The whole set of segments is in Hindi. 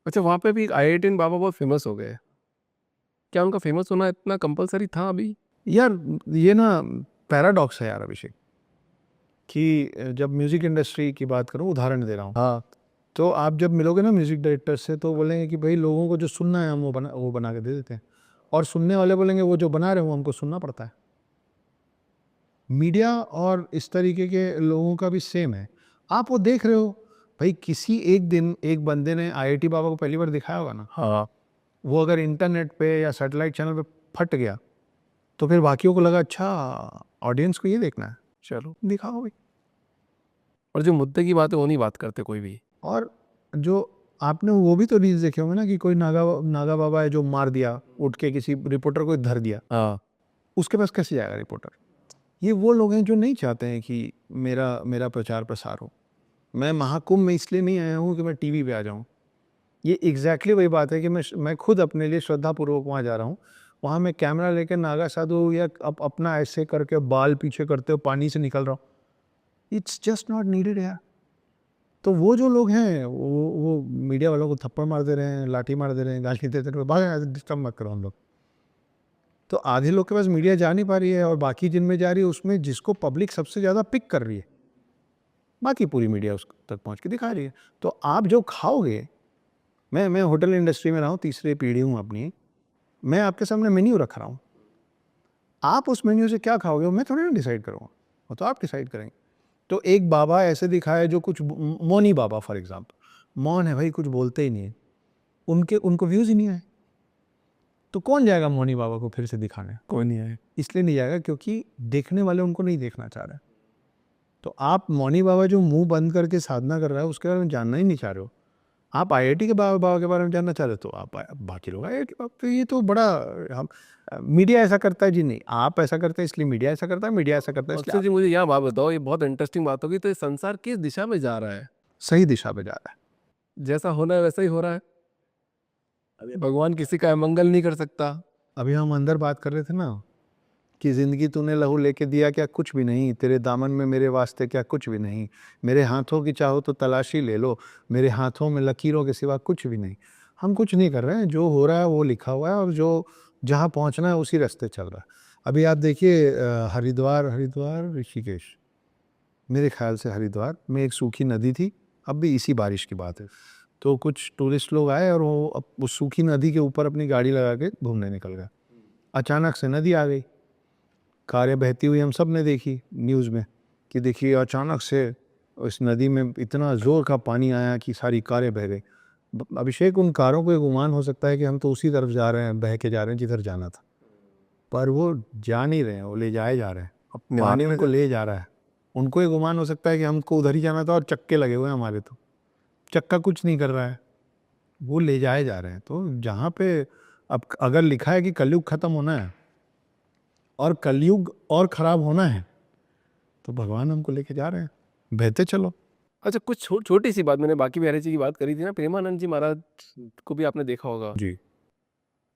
अच्छा, वहाँ पे भी IITian बाबा बहुत फेमस हो गए। क्या उनका फेमस होना इतना कंपल्सरी था अभी? यार ये ना पैराडॉक्स है यार अभिषेक, कि जब म्यूज़िक इंडस्ट्री की बात करूँ, उदाहरण दे रहा हूँ, हाँ। तो आप जब मिलोगे ना म्यूज़िक डायरेक्टर से तो बोलेंगे कि भाई लोगों को जो सुनना है हम वो बना के दे देते हैं, और सुनने वाले बोलेंगे वो जो बना रहे हैं वो हमको सुनना पड़ता है। मीडिया और इस तरीके के लोगों का भी सेम है। आप वो देख रहे हो, भाई किसी एक दिन एक बंदे ने आईआईटी बाबा को पहली बार दिखाया होगा ना, हाँ। वो अगर इंटरनेट पे या सैटेलाइट चैनल पे फट गया, तो फिर बाकियों को लगा अच्छा ऑडियंस को ये देखना है, चलो दिखाओ भाई। और जो मुद्दे की बात है वो नहीं बात करते कोई भी। और जो आपने वो भी तो रील्स देखे होंगे ना कि कोई नागा नागा बाबा है जो मार दिया, उठ के किसी रिपोर्टर को धर दिया, हाँ। उसके पास कैसे जाएगा रिपोर्टर? ये वो लोग हैं जो नहीं चाहते हैं कि मेरा मेरा प्रचार प्रसार हो। मैं महाकुंभ में इसलिए नहीं आया हूँ कि मैं टीवी पे आ जाऊँ। ये एग्जैक्टली वही बात है कि मैं खुद अपने लिए श्रद्धापूर्वक वहाँ जा रहा हूँ। वहाँ मैं कैमरा लेके नागा साधु या अपना ऐसे करके बाल पीछे करते हुए पानी से निकल रहा हूँ। इट्स जस्ट नॉट नीडेड यार। तो वो जो लोग हैं वो मीडिया वालों को थप्पड़ मार दे रहे हैं, लाठी मार दे रहे हैं, गाली दे रहे हैं, भाग डिस्टर्ब मत करो हम लोग। तो आधे लोग के पास मीडिया जा नहीं पा रही है, और बाकी जिनमें जा रही है उसमें जिसको पब्लिक सबसे ज़्यादा पिक कर रही है, बाकी पूरी मीडिया उस तक पहुँच के दिखा रही है। तो आप जो खाओगे, मैं होटल इंडस्ट्री में रहा हूँ, तीसरी पीढ़ी हूँ अपनी, मैं आपके सामने मेन्यू रख रहा हूँ। आप उस मेन्यू से क्या खाओगे वो मैं थोड़ी ना डिसाइड करूँगा, वो तो आप डिसाइड करेंगे। तो एक बाबा ऐसे दिखाए जो कुछ मौनी बाबा फॉर एग्जाम्पल, मौन है भाई, कुछ बोलते ही नहीं है, उनको व्यूज़ ही नहीं आए। तो कौन जाएगा मौनी बाबा को फिर से दिखाने? कोई नहीं आए। इसलिए नहीं जाएगा क्योंकि देखने वाले उनको नहीं देखना चाह रहे। तो आप मौनी बाबा जो मुंह बंद करके साधना कर रहा है उसके बारे में जानना ही नहीं चाह रहे हो। आप आईआईटी के बाबा बाबा के बारे में जानना चाह रहे हो, तो आप बाकी लोग आईआईटी बाबा, तो ये तो बड़ा हम मीडिया ऐसा करता है जी, नहीं आप ऐसा करते हैं इसलिए मीडिया ऐसा करता है, मीडिया ऐसा करता है इसलिए अक्षय आप। जी, मुझे यहाँ बात बताओ, ये बहुत इंटरेस्टिंग बात होगी। तो ये संसार किस दिशा में जा रहा है? सही दिशा पे जा रहा है। जैसा होना है वैसा ही हो रहा है। भगवान किसी का अमंगल नहीं कर सकता। अभी हम अंदर बात कर रहे थे ना कि ज़िंदगी तूने लहू लेके दिया क्या, कुछ भी नहीं, तेरे दामन में मेरे वास्ते क्या, कुछ भी नहीं, मेरे हाथों की चाहो तो तलाशी ले लो, मेरे हाथों में लकीरों के सिवा कुछ भी नहीं। हम कुछ नहीं कर रहे हैं, जो हो रहा है वो लिखा हुआ है, और जो जहाँ पहुँचना है उसी रास्ते चल रहा है। अभी आप देखिए हरिद्वार हरिद्वार ऋषिकेश, मेरे ख्याल से हरिद्वार में एक सूखी नदी थी, अब भी इसी बारिश की बात है। तो कुछ टूरिस्ट लोग आए और वो उस सूखी नदी के ऊपर अपनी गाड़ी लगा के घूमने निकल गए। अचानक से नदी आ गई, कारें बहती हुई हम सब ने देखी न्यूज़ में, कि देखिए अचानक से उस नदी में इतना ज़ोर का पानी आया कि सारी कारें बह गई। अभिषेक, उन कारों को ये गुमान हो सकता है कि हम तो उसी तरफ जा रहे हैं, बह के जा रहे हैं जिधर जाना था, पर वो जा नहीं रहे हैं, वो ले जाए जा रहे हैं। अब पानी उनको ले जा रहा है, उनको ये गुमान हो सकता है कि हमको उधर ही जाना था और चक्के लगे हुए हैं हमारे, तो चक्का कुछ नहीं कर रहा है, वो ले जाए जा रहे हैं। तो जहाँ पे अब अगर लिखा है कि कलयुग खत्म होना है और कलयुग और खराब होना है, तो भगवान हमको लेके जा रहे हैं, बहते चलो। अच्छा, कुछ छोटी सी बात, मैंने बाकी बिहारी जी की बात करी थी ना, प्रेमानंद जी महाराज को भी आपने देखा होगा। जी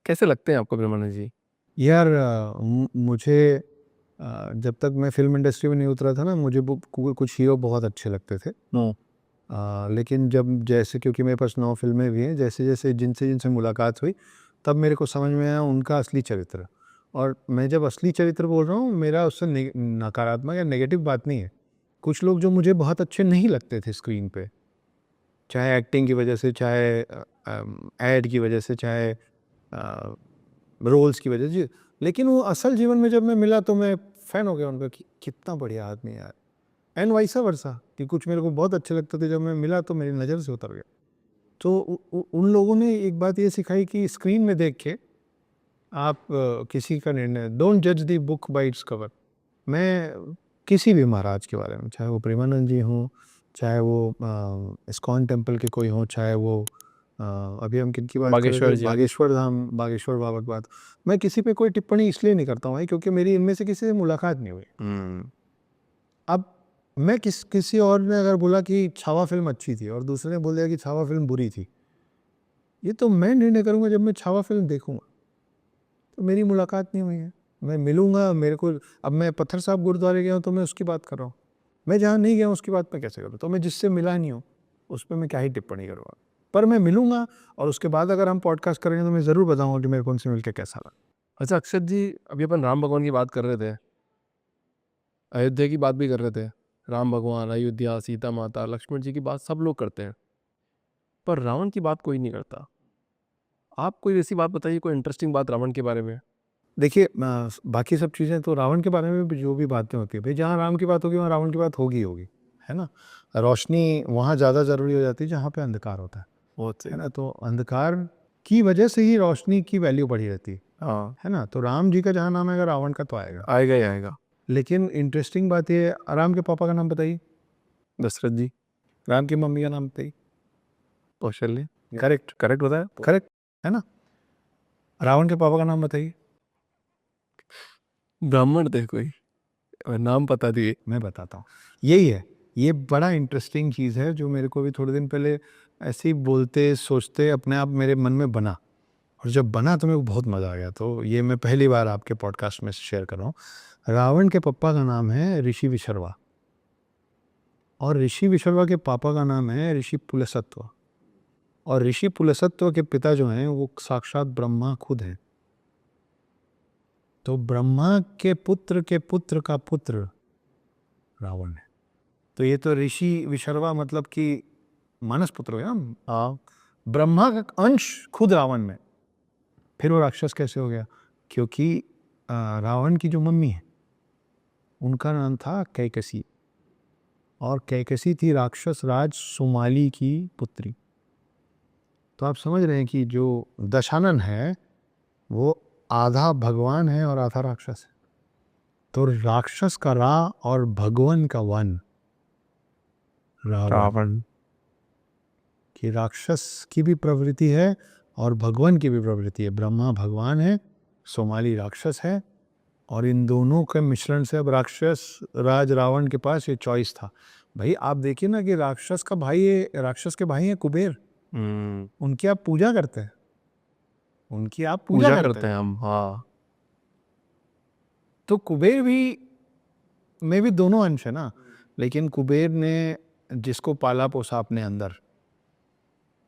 कैसे लगते हैं आपको प्रेमानंद जी? यार मुझे जब तक मैं फिल्म इंडस्ट्री में नहीं उतरा था ना, मुझे वो कुछ हीरो बहुत अच्छे लगते थे। लेकिन जब जैसे, क्योंकि मेरे पास 9 फिल्में भी हैं, जैसे जैसे जिनसे जिनसे मुलाकात हुई तब मेरे को समझ में आया उनका असली चरित्र। और मैं जब असली चरित्र बोल रहा हूँ, मेरा उससे नकारात्मक या नेगेटिव बात नहीं है। कुछ लोग जो मुझे बहुत अच्छे नहीं लगते थे स्क्रीन पे, चाहे एक्टिंग की वजह से, चाहे ऐड की वजह से, चाहे रोल्स की वजह से, लेकिन वो असल जीवन में जब मैं मिला तो मैं फ़ैन हो गया उनका, कि कितना बढ़िया आदमी है यार। एंड वाइसा वर्सा, कि कुछ मेरे को बहुत अच्छे लगते थे, जब मैं मिला तो मेरी नज़र से उतर गया। तो उन लोगों ने एक बात ये सिखाई कि स्क्रीन में देख के आप किसी का निर्णय, डोंट जज the book by its cover. मैं किसी भी महाराज के बारे में, चाहे वो प्रेमानंद जी हों, चाहे वो इस्कॉन टेम्पल के कोई हों, चाहे वो अभी हम किनकी बात कर रहे बागेश्वर थे, जी। बागेश्वर धाम, बागेश्वर बाबा की बात, मैं किसी पे कोई टिप्पणी इसलिए नहीं करता हूँ भाई क्योंकि मेरी इनमें से किसी से मुलाकात नहीं हुई। अब मैं किसी और ने अगर बोला कि छावा फिल्म अच्छी थी और दूसरे ने बोल दिया कि छावा फिल्म बुरी थी, ये तो मैं निर्णय करूँगा जब मैं छावा फिल्म देखूँगा। तो मेरी मुलाकात नहीं हुई है, मैं मिलूँगा, मेरे को, अब मैं पत्थर साहब गुरुद्वारे गया हूँ तो मैं उसकी बात कर रहा हूँ। मैं जहाँ नहीं गया हूँ उसकी बात मैं कैसे करूँ? तो मैं जिससे मिला नहीं हूँ, उस पे मैं क्या ही टिप्पणी करूँगा? पर मैं मिलूंगा और उसके बाद अगर हम पॉडकास्ट करेंगे तो मैं ज़रूर बताऊंगा कि मेरे को उनसे मिलकर कैसा लगा। अच्छा अक्षत जी, अभी अपन राम भगवान की बात कर रहे थे, अयोध्या की बात भी कर रहे थे। राम भगवान, अयोध्या, सीता माता, लक्ष्मण जी की बात सब लोग करते हैं, पर रावण की बात कोई नहीं करता। आप कोई ऐसी बात बताइए, कोई इंटरेस्टिंग बात रावण के बारे में। देखिए बाकी सब चीज़ें तो रावण के बारे में भी जो भी बातें होती है भाई, जहाँ राम की बात होगी वहाँ रावण की बात होगी ही होगी, है ना। रोशनी वहाँ ज़्यादा ज़रूरी हो जाती है जहाँ पे अंधकार होता बहुत है ना। तो अंधकार की वजह से ही रोशनी की वैल्यू बढ़ी रहती हाँ, है ना। तो राम जी का जहाँ नाम आएगा रावण का तो आएगा। आएगा ही आएगा। लेकिन इंटरेस्टिंग बात ये है, राम के पापा का नाम बताइए। दशरथ जी। राम की मम्मी का नाम बताइए। कौशल्य। करेक्ट, करेक्ट बताया। करेक्ट, है ना। रावण के पापा का नाम बताइए। ब्राह्मण थे कोई, और नाम पता दिए। मैं बताता हूँ, यही है, ये बड़ा इंटरेस्टिंग चीज़ है जो मेरे को भी थोड़े दिन पहले ऐसे ही बोलते सोचते अपने आप मेरे मन में बना, और जब बना तो मेरे को बहुत मज़ा आ गया। तो ये मैं पहली बार आपके पॉडकास्ट में शेयर कर रहा हूँ। रावण के पापा का नाम है ऋषि विशर्वा, और ऋषि विशर्वा के पापा का नाम है ऋषि पुलसत्व, और ऋषि पुलसत्व के पिता जो हैं वो साक्षात ब्रह्मा खुद हैं। तो ब्रह्मा के पुत्र का पुत्र रावण है। तो ये तो ऋषि विशर्वा मतलब कि मानस पुत्र हो गया ना। हाँ, ब्रह्मा का अंश खुद रावण में। फिर वो राक्षस कैसे हो गया? क्योंकि रावण की जो मम्मी है उनका नाम था कैकसी, और कैकसी थी राक्षस राज सुमाली की पुत्री। तो आप समझ रहे हैं कि जो दशानन है वो आधा भगवान है और आधा राक्षस है। तो राक्षस का रा और भगवान का वन, रावण। रावण। कि राक्षस की भी प्रवृत्ति है और भगवान की भी प्रवृत्ति है। ब्रह्मा भगवान है, सोमाली राक्षस है, और इन दोनों के मिश्रण से अब राक्षस राज रावण के पास ये चॉइस था। भाई आप देखिए ना कि राक्षस का भाई है, राक्षस के भाई हैं कुबेर, उनकी आप पूजा करते हैं, उनकी आप पूजा करते हैं। हम। हाँ, तो कुबेर भी में भी दोनों अंश है ना। लेकिन कुबेर ने जिसको पाला पोसा अपने अंदर,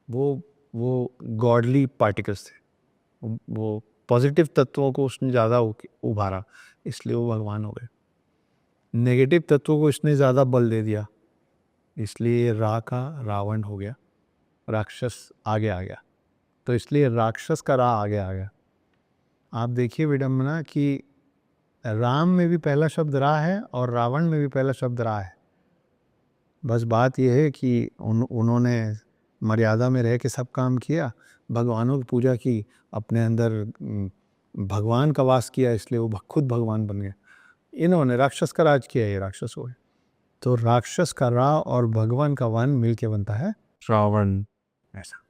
वो गॉडली पार्टिकल्स थे, वो पॉजिटिव तत्वों को उसने ज़्यादा उभारा, इसलिए वो भगवान हो गए। नेगेटिव तत्वों को इसने ज़्यादा बल दे दिया, इसलिए रा का रावण हो गया, राक्षस आगे आ गया। तो इसलिए राक्षस का रा आगे आ गया। आप देखिए विडम्बना कि राम में भी पहला शब्द रा है और रावण में भी पहला शब्द रा है। बस बात यह है कि उन्होंने मर्यादा में रह के सब काम किया, भगवानों की पूजा की, अपने अंदर भगवान का वास किया, इसलिए वो खुद भगवान बन गए। इन्होंने राक्षस का राज किया, ये राक्षस हुए। तो राक्षस का रा और भगवान का वन मिलके बनता है रावण। ऐसा।